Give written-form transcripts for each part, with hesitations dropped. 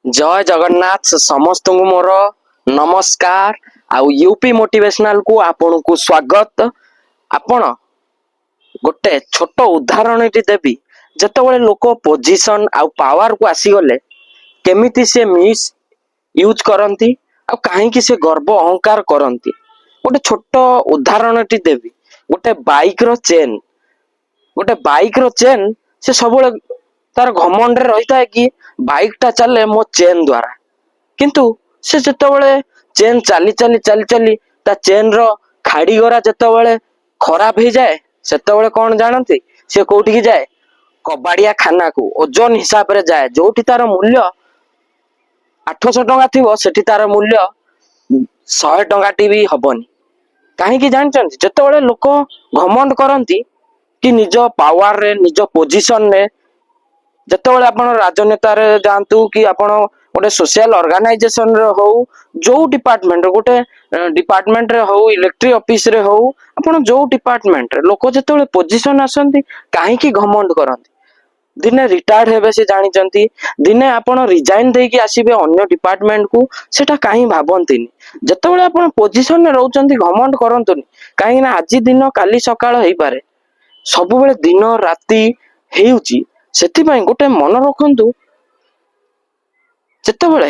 जय जगन्नाथ समस्त को मोर नमस्कार। आउ यूपी मोटिवेशनल को आपण को स्वागत। आपण गोटे छोट उदाहरण देवी जतबले लोक पोजिशन आउ पावर को आसीगले केमिति से मिस यूज करती आ कहीं से गर्व अहंकार करती। गोटे छोट उदाहरण देवी गोटे बाइक रो चेन से सब तार घमंड रही था कि बाइक टा चले मो चेन द्वारा, किंतु से जितेबाला चेन चली चली चली चली ता चेन रो खाड़ी गरा जितेबाला खराब हो जाए सेतेबाला कौन जानती से कोठी जाए कबाड़िया खाना को ओजन हिसाब रे जाए, जोठी तार मूल्य 800 टंका थी सेठी तार मूल्य 100 टंका भी हबनी। कहीं जानते जितेबाला लोक घमंड करती कि निज पावर रे निज पोजिशन रे जितेबाला आपण राजनेतार जातु कि आपण गोटे सोशल ऑर्गेनाइजेशन रे हो जो डिपार्टमेंट गोटे डिपार्टमेंट रे हो इलेक्ट्रिक ऑफिस रे हो आपण जो डिपार्टमेंट रे लोक जितेबाला पोजिशन आसंती कहीं घमंड करती। दिने रिटायर्ड हेबे से जानिचंती दिने आपण रिजाइन देकी आसीबे अन्य डिपार्टमेंट को सेटा कहीं भाबंतीनी। जितेबाला आपण पोजिशन रे रहउचंती घमंड करंतुनी कहीं ना आज दिन काली सकाळ हेई पारे सब बेले दिन राति हेउची। सेथिपाई गोटे मन रखंतु जितेबाला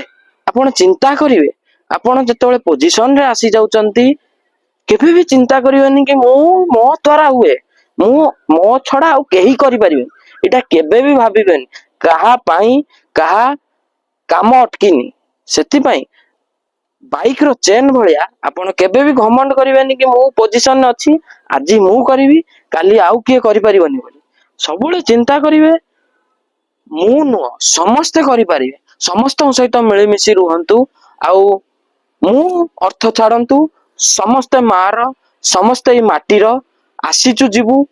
आपण चिंता करिवे आपण जितेबाला पोजिशन रे आसी जाउचंती केबे भी चिंता करिवेनी कि मो द्वारा हुए मो छड़ा आ केही करि परिबे इटा केबे भी भाबिबेनी कहा पाई कहा काम अटकिनी। सेथिपाई बाइक रो चेन भलिया आपण केबे भी घमंड करिवेनी कि मो पोजिशन रे अछि आज मु करिवि काली आउ किए करि परिबनी बोली सबुले चिंता करिवे मु नुह समस्ते करि परिबे समस्त सहित मिलिमिशि रुहंतु। आउ मु अर्थ छाड़ंतु समस्ते मार समस्ते माटीर आसीचु जीवु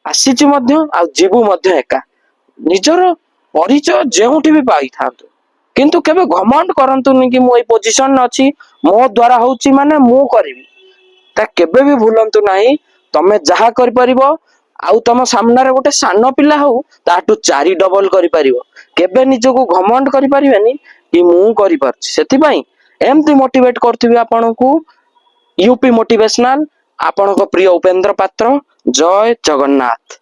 आसीचु मध्य आ जीवु मध्य एका निजर परिचय जेउठी भी पाई थांतु किंतु केबे घमंड करंतुनी कि मु ए पोजिशन अछि मो द्वारा होउची माने मु करिवि ता केबे भी भूलंतु नाही। तमे जहा करि परिबो आउ तम सामने रे गोटे सान पिला हो ताटू 4 डबल करि परिबो केबे निजको घमंड करि परिबेनी कि मु करि परछि। सेथिपाई एमती मोटिवेट करथिबे आपनकु यूपी मोटिवेशनल आपनको प्रिय उपेंद्र पात्र। जय जगन्नाथ।